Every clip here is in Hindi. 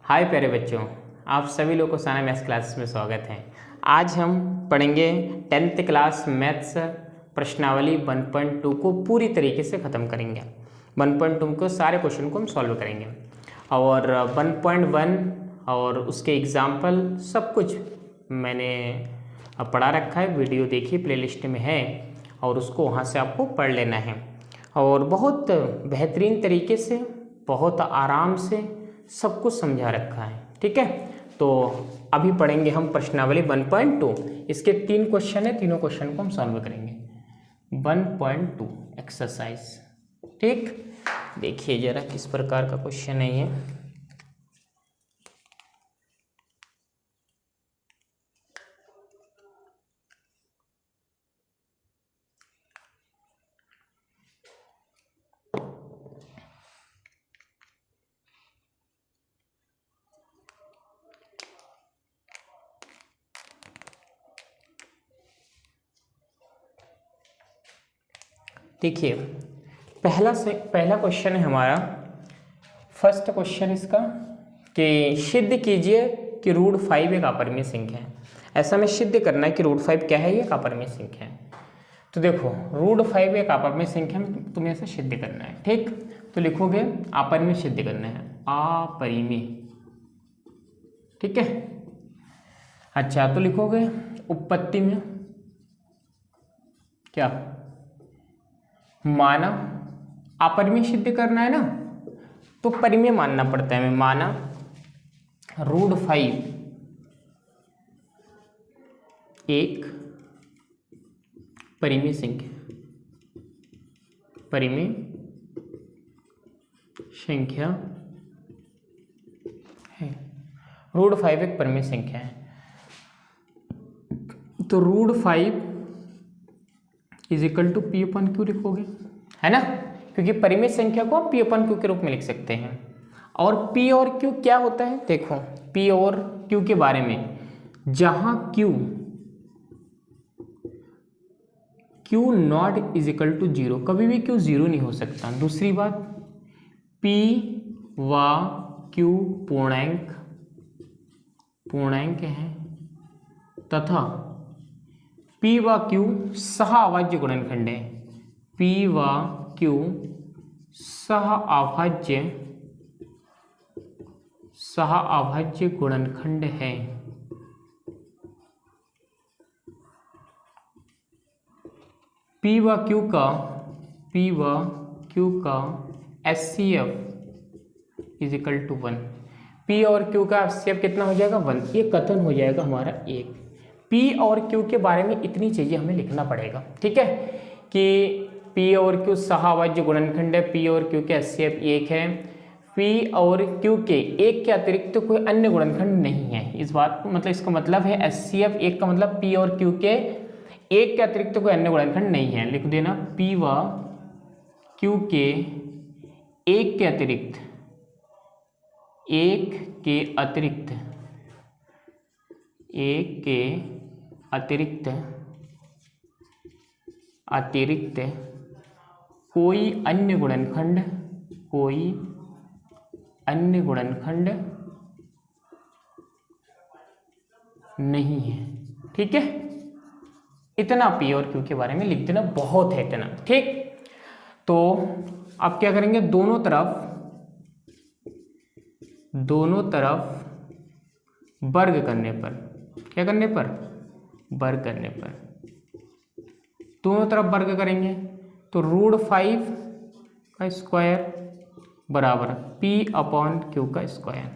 हाय प्यारे बच्चों, आप सभी लोग को साना मैथ्स क्लासेस में स्वागत है। आज हम पढ़ेंगे 10th क्लास मैथ्स प्रश्नावली 1.2 को पूरी तरीके से ख़त्म करेंगे। 1.2 को सारे क्वेश्चन को हम सॉल्व करेंगे और 1.1 और उसके एग्जाम्पल सब कुछ मैंने पढ़ा रखा है। वीडियो देखिए, प्लेलिस्ट में है और उसको वहाँ से आपको पढ़ लेना है और बहुत बेहतरीन तरीके से, बहुत आराम से सब कुछ समझा रखा है। ठीक है, तो अभी पढ़ेंगे हम प्रश्नावली 1.2। इसके 3 क्वेश्चन है, तीनों क्वेश्चन को हम सॉल्व करेंगे। 1.2 एक्सरसाइज। ठीक, देखिए जरा किस प्रकार का क्वेश्चन है ये। देखिए पहला क्वेश्चन है हमारा, फर्स्ट क्वेश्चन इसका कि सिद्ध कीजिए कि √5 एक अपरिमेय संख्या है। ऐसा में सिद्ध करना है कि √5 क्या है, ये एक अपरिमेय संख्या है। तो देखो √5 एक अपरिमेय संख्या में तुम्हें ऐसा सिद्ध करना है। ठीक, तो लिखोगे अपरिमेय सिद्ध करना है, अपरिमेय। ठीक है, अच्छा तो लिखोगे उत्पत्ति में क्या, माना। अपरिमेय सिद्ध करना है ना, तो परिमेय मानना पड़ता है। मैं माना √5 एक परिमेय संख्या, परिमेय संख्या है। √5 एक परिमेय संख्या है, तो √5 इजिकल टू P/Q लिखोगे, है ना, क्योंकि परिमेय संख्या को P/Q के रूप में लिख सकते हैं। और P और Q क्या होता है, देखो P और Q के बारे में, जहां Q नॉट इजिकल टू 0, कभी भी Q 0 नहीं हो सकता। दूसरी बात, P व Q पूर्णांक है तथा P व Q सह-अभाज्य गुणनखंड है। P व Q सह-अभाज्य गुणनखंड है। P व Q का HCF इजिकल टू 1। P और Q का HCF कितना हो जाएगा, 1। ये कथन हो जाएगा हमारा 1। P और Q के बारे में इतनी चीजें हमें लिखना पड़ेगा। ठीक है, कि P और Q सह-अभाज्य गुणनखंड है, P और Q के HCF 1 है, P और Q के 1 के अतिरिक्त तो कोई अन्य गुणनखंड नहीं है। इस बात को मतलब, इसका मतलब है HCF 1 का मतलब P और Q के 1 के अतिरिक्त तो कोई अन्य गुणनखंड नहीं है। लिख देना P व Q के 1 के अतिरिक्त कोई अन्य गुणनखंड नहीं है। ठीक है, इतना P और Q के बारे में लिख देना, बहुत है इतना। ठीक, तो अब क्या करेंगे, दोनों तरफ वर्ग करने पर, क्या करने पर, वर्ग करने पर, दोनों तरफ वर्ग करेंगे तो √5 का स्क्वायर बराबर P/Q का स्क्वायर।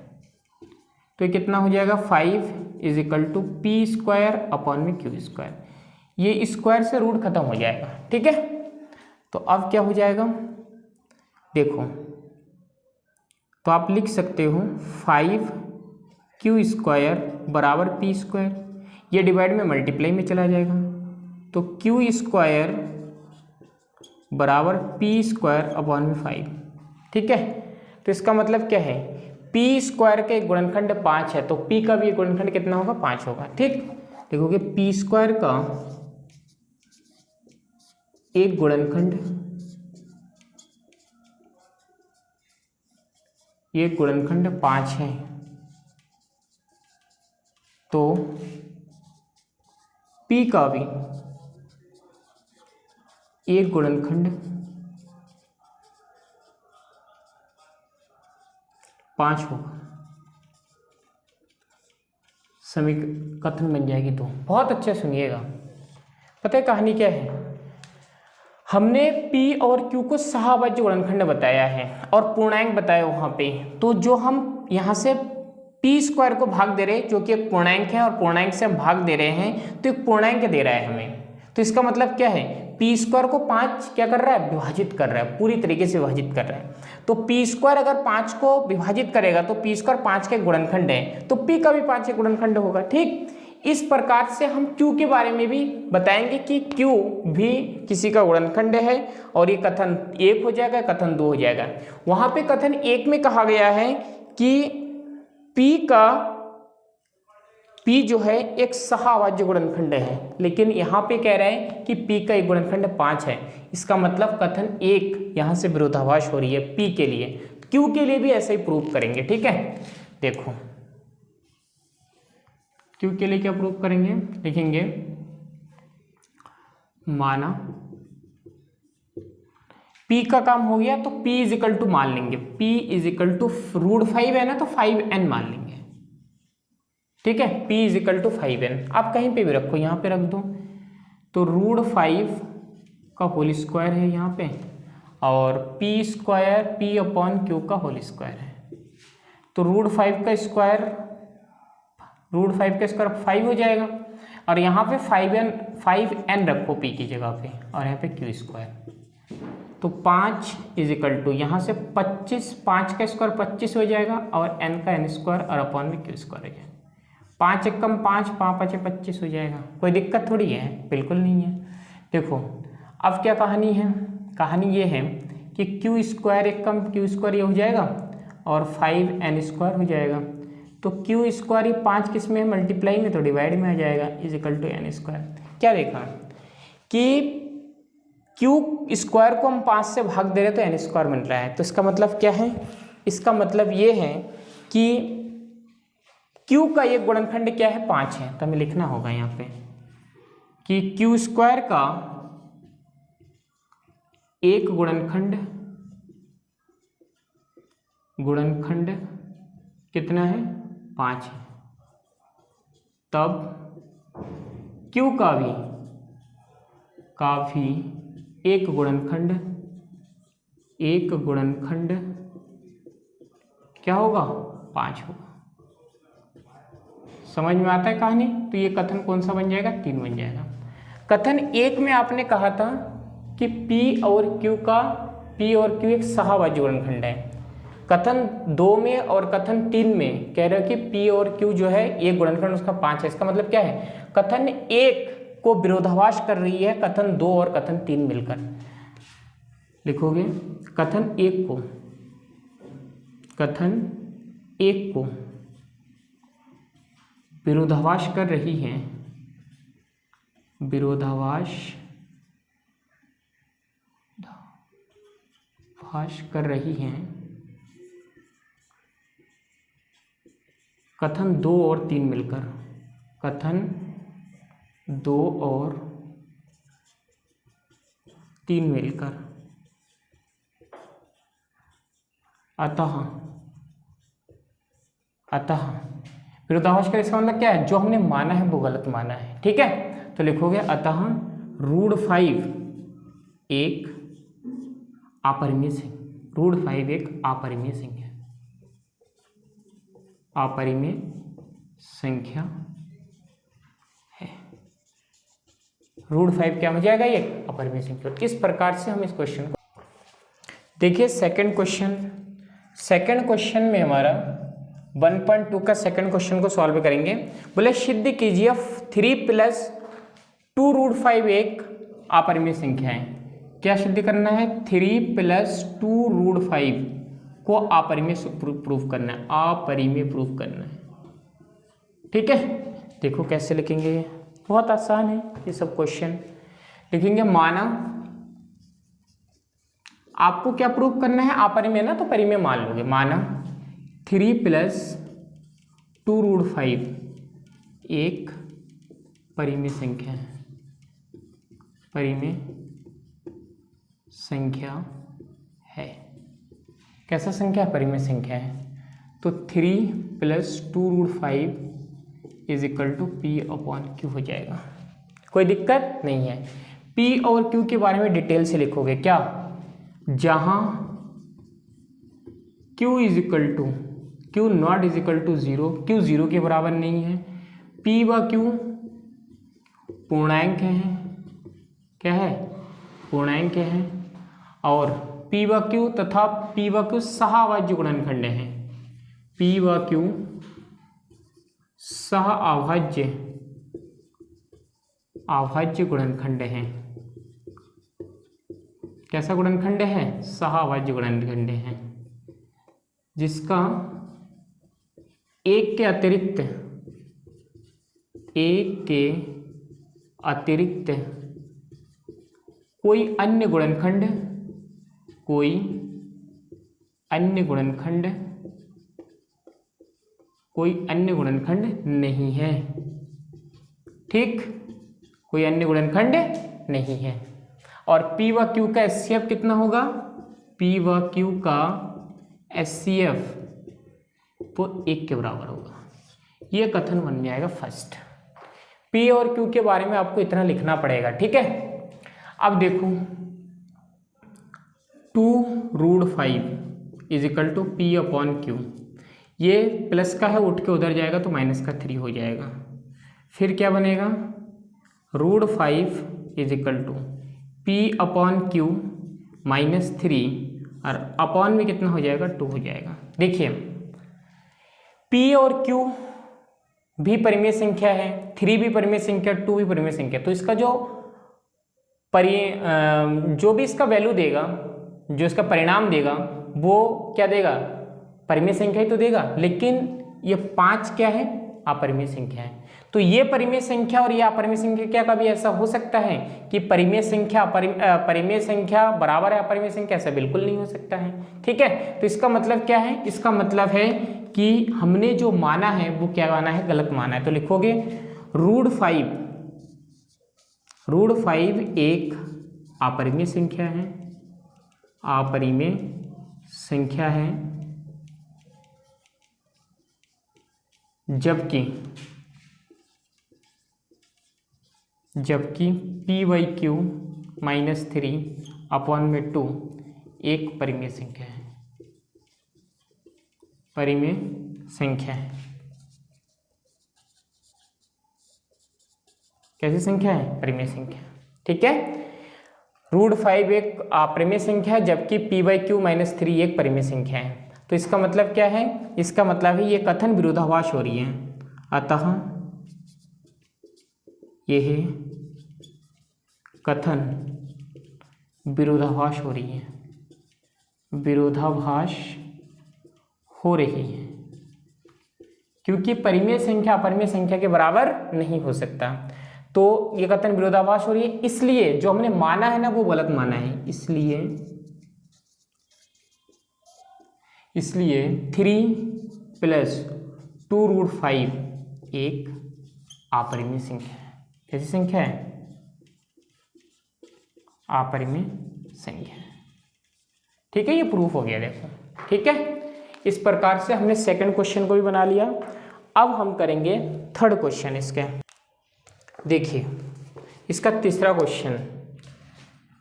तो ये कितना हो जाएगा, 5 इजिकल टू P²/Q²। ये स्क्वायर से रूट खत्म हो जाएगा। ठीक है, तो अब क्या हो जाएगा, देखो तो आप लिख सकते हो 5Q² बराबर P²। ये डिवाइड में मल्टीप्लाई में चला जाएगा, तो Q² बराबर P²/5। ठीक है, तो इसका मतलब क्या है, P² के गुणनखंड 5 है, तो P का भी गुणनखंड कितना होगा, 5 होगा। ठीक, देखोगे P² का एक गुणनखंड, ये गुणनखंड 5 है। तो P का भी एक गुणनखंड 5 होगा। कथन बन जाएगी। तो बहुत अच्छे सुनिएगा। पता है कहानी क्या है? हमने P और Q को सहाभाज्य गुणनखंड बताया है और पूर्णांक बताया वहाँ पे। तो जो हम यहाँ से p² को भाग दे रहे हैं, जो कि एक पूर्णांक है, और पूर्णांक से हम भाग दे रहे हैं, तो एक पूर्णांक दे रहा है हमें। तो इसका मतलब क्या है? p² को 5 क्या कर रहा है? विभाजित कर रहा है, पूरी तरीके से विभाजित कर रहा है। तो p² अगर 5 को विभाजित करेगा तो p² 5 के गुणनखंड है, तो p का भी 5 के गुणनखंड होगा। ठीक इस प्रकार से हम Q के बारे में भी बताएंगे कि Q भी किसी का गुणनखंड है, और ये कथन 1 हो जाएगा, कथन 2 हो जाएगा। वहां पे कथन 1 में कहा गया है कि P जो है एक सहाभाज्य गुणनखंड है, लेकिन यहाँ पे कह रहे हैं कि P का एक गुणनखंड 5 है। इसका मतलब कथन 1 यहाँ से विरोधाभास हो रही है P के लिए। Q के लिए भी ऐसे ही प्रूव करेंगे। ठीक है, देखो Q के लिए क्या प्रूव करेंगे? लिखेंगे माना P का काम हो गया, तो P इज इक्वल टू मान लेंगे, P इज इक्वल टू √5 है ना, तो 5n मान लेंगे। ठीक है, P is equal to 5n। आप कहीं पे भी रखो, यहाँ पे रख दो, तो √5 का होल स्क्वायर है यहाँ पे, और p² P/Q का होल स्क्वायर है। तो √5 का स्क्वायर 5 हो जाएगा, और यहाँ पे 5n रखो P की जगह पे, और यहाँ पे Q²। तो 5 इज इक्वल टू यहाँ से 25, 5 का स्क्वायर 25 हो जाएगा, और n का n² और अपॉन में Q² हो जाएगा। 5 एक कम 5, 5 25 हो जाएगा। कोई दिक्कत थोड़ी है, बिल्कुल नहीं है। देखो अब क्या कहानी है? कहानी ये है कि Q² एक कम Q² ये हो जाएगा, और 5n² हो जाएगा। तो Q² ये 5 किस में है? मल्टीप्लाई में, तो डिवाइड में आ जाएगा, इज इक्वल टू n²। क्या देखा कि Q² को हम 5 से भाग दे रहे तो n² बन रहा है। तो इसका मतलब क्या है? इसका मतलब ये है कि Q का एक गुणनखंड क्या है? 5 है। तो हमें लिखना होगा यहाँ पे कि Q² का एक गुणनखंड कितना है? 5 है। तब Q का भी एक गुणनखंड क्या होगा? 5 होगा। समझ में आता है कहानी? तो ये कथन कौन सा बन जाएगा? 3 बन जाएगा। कथन 1 में आपने कहा था कि P और Q एक सहाभाज्य गुणनखंड है। कथन 2 में और कथन 3 में कह रहे हो कि P और Q जो है एक गुणनखंड उसका 5 है। इसका मतलब क्या है? कथन 1 को विरोधाभास कर रही है कथन 2 और कथन 3 मिलकर। लिखोगे कथन 1 को विरोधाभास कर रही है, कथन 2 और 3 मिलकर। कथन 2 और 3 मिलकर। अतः विरोधाभास का इसका मतलब क्या है? जो हमने माना है वो गलत माना है। ठीक है, तो लिखोगे अतः √5 एक अपरिमेय संख्या है। √5 क्या हो जाएगा? ये अपरिमेय संख्या। इस प्रकार से हम इस क्वेश्चन को देखिए। सेकंड क्वेश्चन में हमारा 1.2 का सेकंड क्वेश्चन को सॉल्व करेंगे। बोले सिद्ध कीजिए 3 + 2√5 एक अपरिमेय संख्या है। क्या सिद्ध करना है? 3 + 2√5 को अपरिमेय प्रूफ करना है, अपरिमेय प्रूफ करना है। ठीक है, देखो कैसे लिखेंगे। ये बहुत आसान है ये सब क्वेश्चन। लिखेंगे माना, आपको क्या प्रूफ करना है? अपरिमेय ना, तो परिमेय मान लोगे। माना 3 + 2√5 एक परिमेय संख्या है, परिमेय संख्या है। कैसा संख्या है? परिमेय संख्या है। तो 3 + 2√5 इज इक्वल टू P/Q हो जाएगा। कोई दिक्कत नहीं है। P और Q के बारे में डिटेल से लिखोगे क्या? जहां Q is equal to Q not is equal to 0, Q 0 के बराबर नहीं है, P व Q पूर्णांक है। क्या है? पूर्णांक है। और P व Q तथा P व Q सहाभाज्य गुणनखंड हैं। P व Q अभाज्य गुणनखंड हैं। कैसा गुणनखंड है? सहाभाज्य गुणनखंड है, जिसका एक के अतिरिक्त कोई अन्य गुणनखंड नहीं है। ठीक, कोई अन्य गुणनखंड नहीं है। और P व Q का HCF कितना होगा? P व Q का HCF वो 1 के बराबर होगा। ये कथन बन जाएगा फर्स्ट। P और Q के बारे में आपको इतना लिखना पड़ेगा। ठीक है, अब देखो 2√5 इज इक्वल टू P/Q। ये प्लस का है, उठ के उधर जाएगा तो माइनस का 3 हो जाएगा। फिर क्या बनेगा? √5 इज इक्वल टू P/Q -3 और अपॉन में कितना हो जाएगा? 2 हो जाएगा। देखिए P और Q भी परिमेय संख्या है, 3 भी परिमेय संख्या, 2 भी परिमेय संख्या। तो इसका जो भी इसका वैल्यू देगा, जो इसका परिणाम देगा, वो क्या देगा? परिमेय संख्या ही तो देगा। लेकिन ये 5 क्या है? अपरिमेय संख्या है। तो ये परिमेय संख्या और ये अपरिमेय संख्या क्या कभी ऐसा हो सकता है कि परिमेय संख्या बराबर है अपरिमेय संख्या? ऐसा बिल्कुल नहीं हो सकता है। ठीक है, तो इसका मतलब क्या है? इसका मतलब है कि हमने जो माना है वो क्या माना है? गलत माना है। तो लिखोगे √5 एक अपरिमेय संख्या है, अपरिमेय संख्या है, जबकि P/Q -3 अपॉन में 2 एक परिमेय संख्या है, परिमेय संख्या है। कैसी संख्या है? परिमेय संख्या। ठीक है, √5 एक अपरिमेय संख्या है, जबकि P/Q -3 एक परिमेय संख्या है। तो इसका मतलब क्या है? इसका मतलब है ये कथन विरोधाभास हो रही है, अतः यह कथन विरोधाभास हो रही है, विरोधाभास हो रही है, क्योंकि परिमेय संख्या अपरिमेय संख्या के बराबर नहीं हो सकता। तो ये कथन विरोधाभास हो रही है, इसलिए जो हमने माना है ना वो गलत माना है। इसलिए 3 + 2√5 एक अपरिमेय संख्या है। कैसी संख्या है? अपरिमेय संख्या है। ठीक है, ये प्रूफ हो गया। देखो, ठीक है, इस प्रकार से हमने सेकंड क्वेश्चन को भी बना लिया। अब हम करेंगे थर्ड क्वेश्चन इसके। देखिए, इसका तीसरा क्वेश्चन,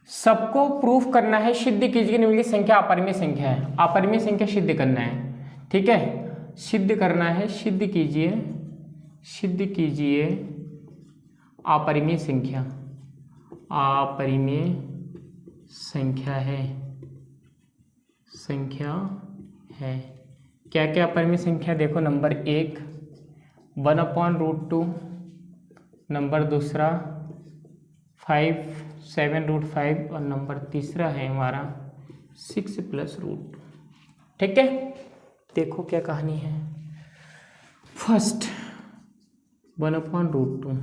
सबको प्रूफ करना है, सिद्ध कीजिए निम्नलिखित संख्या अपरिमेय संख्या है। अपरिमेय संख्या सिद्ध करना है। ठीक है, सिद्ध करना है, सिद्ध कीजिए अपरिमेय संख्या, अपरिमेय संख्या है। क्या क्या अपरिमेय संख्या? देखो, नंबर 1 1/√2, नंबर दूसरा 5 7√5 और नंबर तीसरा है हमारा 6 + √2। ठीक है, देखो क्या कहानी है। फर्स्ट 1/√2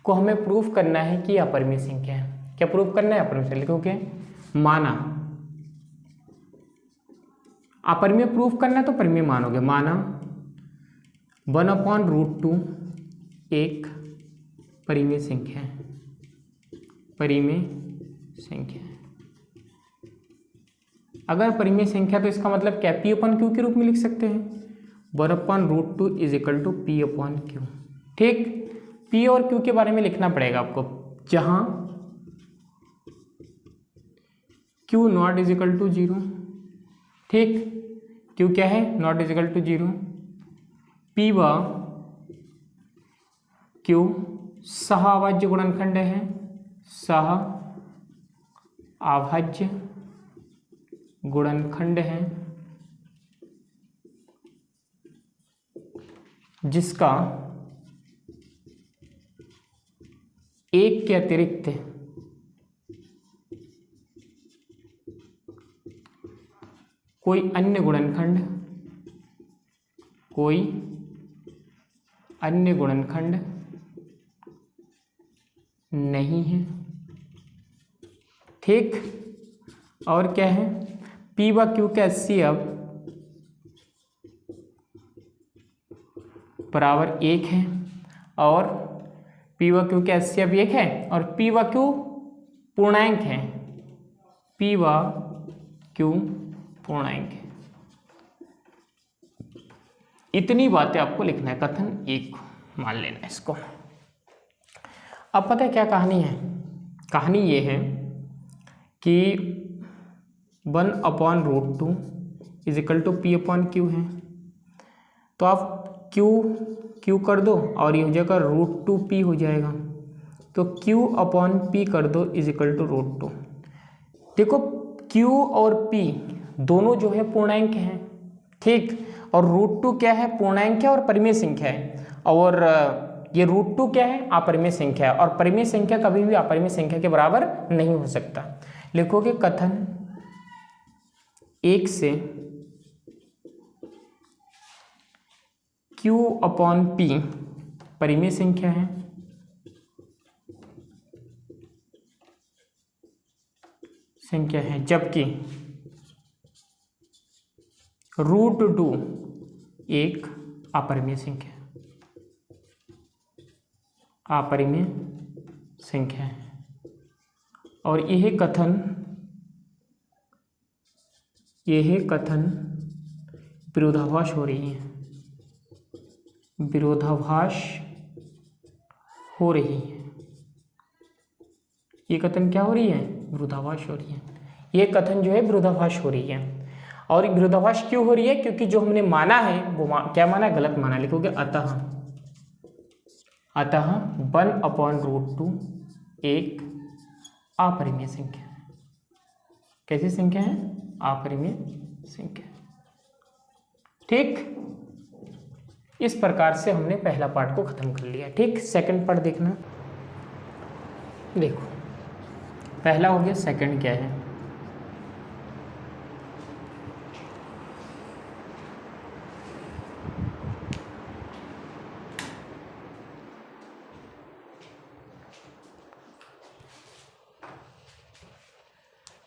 को हमें प्रूफ करना है कि अपरिमेय संख्या है। क्या प्रूफ करना है? अपरिमेय संख्या। लिखोगे माना, अपरिमेय प्रूफ करना है तो परिमेय मानोगे। माना 1/√2 एक परिमेय संख्या है, परिमेय संख्या है। अगर परिमेय संख्या तो इसका मतलब क्या P अपन Q के रूप में लिख सकते हैं, 1/√2 is equal to P upon Q। ठीक, P और Q के बारे में लिखना पड़ेगा आपको, जहां Q not is equal to 0। ठीक, Q क्या है, not is equal to 0। P व Q सहाअभाज्य गुणनखंड है, सहाअभाज्य गुणनखंड है, जिसका एक के अतिरिक्त कोई अन्य गुणनखंड नहीं है। ठीक, और क्या है, P व Q का HCF बराबर 1 है, और P व Q का HCF 1 है, और P व Q पूर्णांक है, P व Q पूर्णांक है। इतनी बातें आपको लिखना है, कथन एक मान लेना है इसको। अब पता है क्या कहानी है, कहानी ये है कि 1/√2 is equal to P upon Q है, तो आप Q कर दो और ये हो जाएगा √2P हो जाएगा, तो Q अपॉन P कर दो इज इक्वल टू √2। देखो Q और P दोनों जो है पूर्णांक हैं, ठीक, और √2 क्या है, पूर्णांक है और परिमेय संख्या है, और ये √2 क्या है, अपरिमेय संख्या है, और परिमेय संख्या कभी भी अपरिमेय संख्या के बराबर नहीं हो सकता। लिखोगे कथन 1 से Q अपॉन P परिमेय संख्या है, जबकि √2 एक अपरिमेय संख्या है, और यह कथन विरोधाभास हो रही है, ये कथन क्या हो रही है, विरोधाभास हो रही है। ये कथन जो है विरोधाभास हो रही है, और विरोधाभास क्यों हो रही है, क्योंकि जो हमने माना है वो क्या माना, गलत माना। लिखोगे अतः 1/√2 एक अपरिमेय संख्या है। कैसी संख्या है, अपरिमेय संख्या। ठीक, इस प्रकार से हमने पहला पार्ट को खत्म कर लिया। ठीक, सेकंड पार्ट देखना। देखो पहला हो गया, सेकंड क्या है,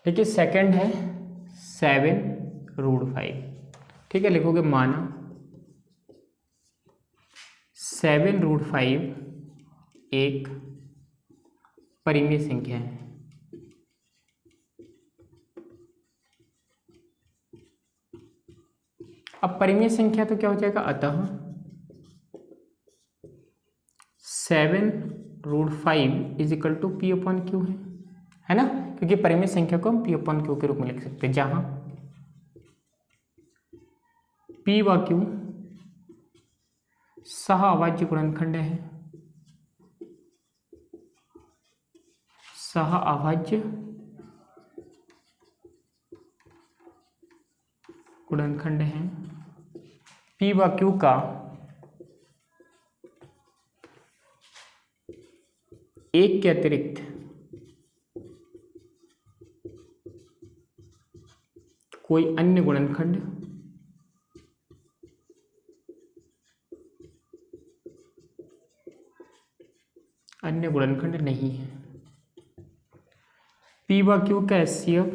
देखिए सेकंड है 7√5। ठीक है, लिखोगे माना 7√5 एक परिमेय संख्या है। अब परिमेय संख्या तो क्या हो जाएगा, अतः 7√5 is equal to P upon Q है ना, क्योंकि परिमेय संख्या को हम P अपॉन Q के रूप में लिख सकते हैं, जहां P व Q सहाअभाज्य गुणनखंड है, सहाअभाज्य गुणनखंड है। P व Q का एक के अतिरिक्त कोई अन्य गुणनखंड नहीं है। P व Q का HCF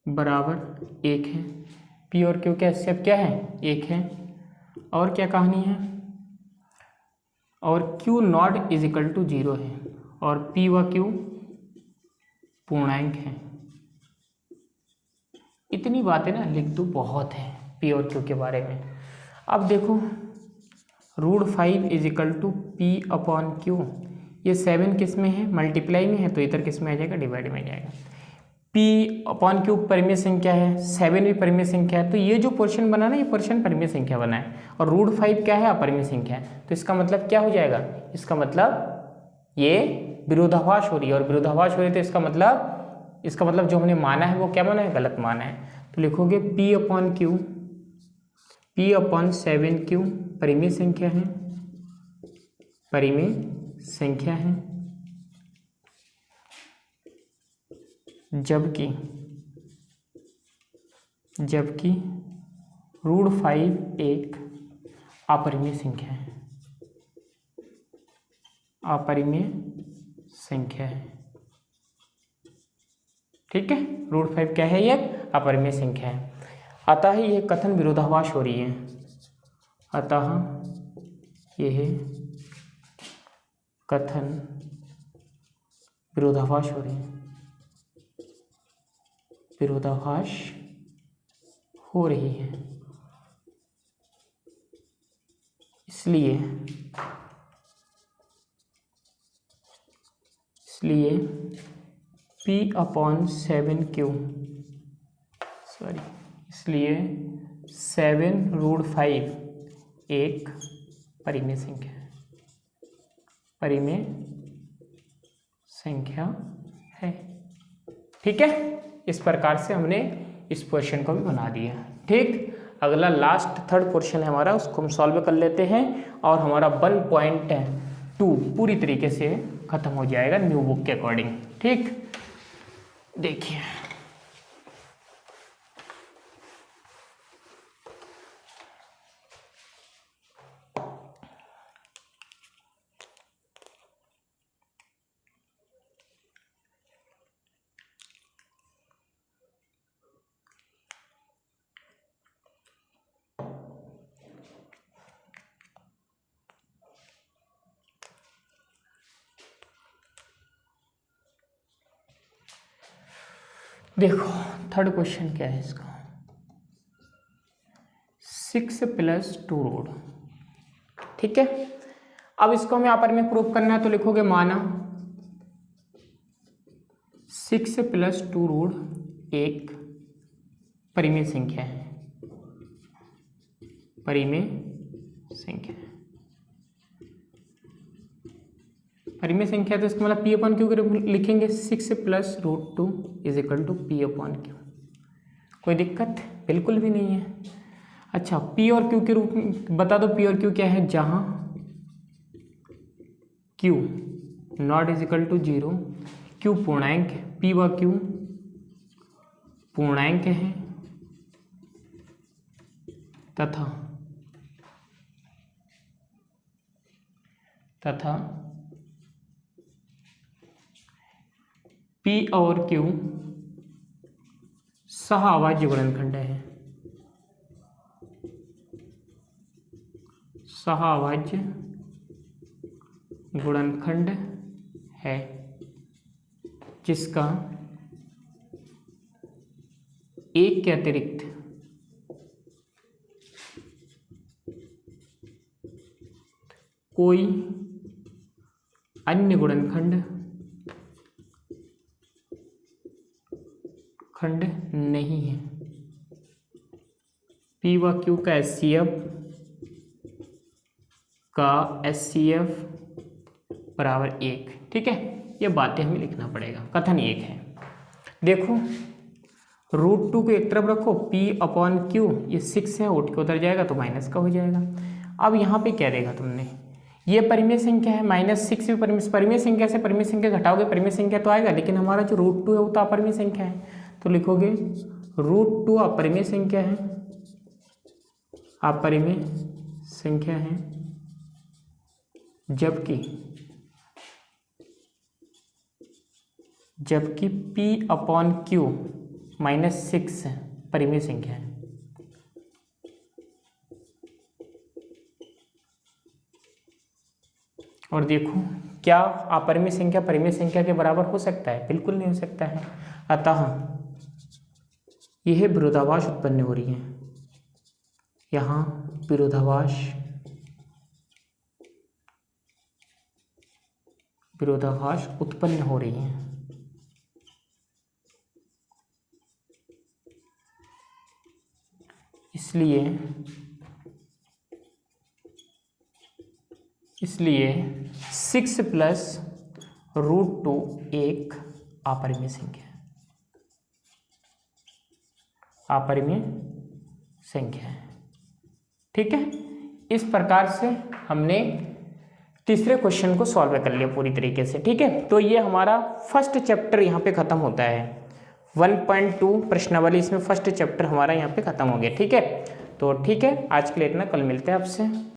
बराबर 1 है। P और Q का HCF क्या है, 1 है, और क्या कहानी है, और Q not is equal to 0 है और P व Q पूर्णांक है। इतनी बातें ना लिख दो, बहुत है P और Q के बारे में। अब देखो √5 is equal to P upon Q, ये 7 किस में है, मल्टीप्लाई में है, तो इधर किस में आ जाएगा, डिवाइड में आ जाएगा। P अपॉन Q परिमेय संख्या है, 7 भी परिमेय संख्या है, तो ये जो पोर्शन बना ना, ये पोर्शन परिमेय संख्या बना है, और √5 क्या है, अपरिमेय संख्या है। तो इसका मतलब क्या हो जाएगा, इसका मतलब ये विरोधाभास हो रही है, और विरोधाभास हो रही है तो इसका मतलब जो हमने माना है वो क्या माना है, गलत माना है। तो लिखोगे P upon Q, P upon 7Q परिमेय संख्या है, परिमेय संख्या है, जबकि √5 एक अपरिमेय संख्या है, अपरिमेय संख्या है। ठीक है, √5 क्या है, ये अपरिमेय संख्या है। अतः यह कथन विरोधाभास हो रही है, अतः यह कथन विरोधाभास हो रही है, विरोधाभास हो रही है। इसलिए P अपॉन 7Q, सॉरी, इसलिए 7√5 एक परिमेय संख्या है, परिमेय संख्या है। ठीक है, इस प्रकार से हमने इस क्वेश्चन को भी बना दिया। ठीक, अगला लास्ट थर्ड क्वेश्चन है हमारा, उसको हम सॉल्व कर लेते हैं और हमारा 1.2 पूरी तरीके से खत्म हो जाएगा न्यू बुक के अकॉर्डिंग। ठीक, देखिए देखो थर्ड क्वेश्चन क्या है इसका, 6 + 2√। ठीक है, अब इसको हमें यहाँ पर में प्रूफ करना है, तो लिखोगे माना 6 + 2√, एक परिमेय संख्या है, परिमेय संख्या है, परिमेय संख्या। तो इसका मतलब P अपॉन Q लिखेंगे, 6 + √2 is equal to P upon Q। कोई दिक्कत बिल्कुल भी नहीं है। अच्छा, P और Q के रूप में बता दो, P और Q क्या है, जहां Q not is equal to 0, Q पूर्णांक, P व Q पूर्णांक है, तथा P और Q सहाअभाज्य गुणनखंड है, सहाअभाज्य गुणनखंड है, जिसका एक के अतिरिक्त कोई अन्य गुणनखंड नहीं है। P व Q का HCF बराबर 1। ठीक है, ये बातें हमें लिखना पड़ेगा, कथन 1 है। देखो √2 को एक तरफ रखो, P अपॉन Q, ये 6 है, उठ के उतर जाएगा तो माइनस का हो जाएगा। अब यहाँ पे क्या देगा तुमने, ये परिमेय संख्या है, -6 भी परिमेय संख्या से परिमेय संख्या घटाओगे परिमेय संख्या तो आएगा, लेकिन हमारा जो √2 है वो तो अपरिमेय संख्या है, तो लिखोगे √2 अपरिमेय संख्या है, अपरिमेय संख्या है, जबकि P अपॉन Q -6 परिमेय संख्या है, और देखो क्या अपरिमेय संख्या परिमेय संख्या के बराबर हो सकता है? बिल्कुल नहीं हो सकता है। अतः यह विरोधाभास उत्पन्न हो रही है, यहाँ विरोधाभास उत्पन्न हो रही है। इसलिए 6 + √2 एक अपरिमेय संख्या है, अपरिमेय संख्या है। ठीक है, इस प्रकार से हमने तीसरे क्वेश्चन को सॉल्व कर लिया पूरी तरीके से। ठीक है, तो ये हमारा फर्स्ट चैप्टर यहाँ पे खत्म होता है। 1.2 प्रश्नावली, इसमें फर्स्ट चैप्टर हमारा यहाँ पे खत्म हो गया। ठीक है, तो ठीक है, आज के लिए इतना, कल मिलते हैं आपसे।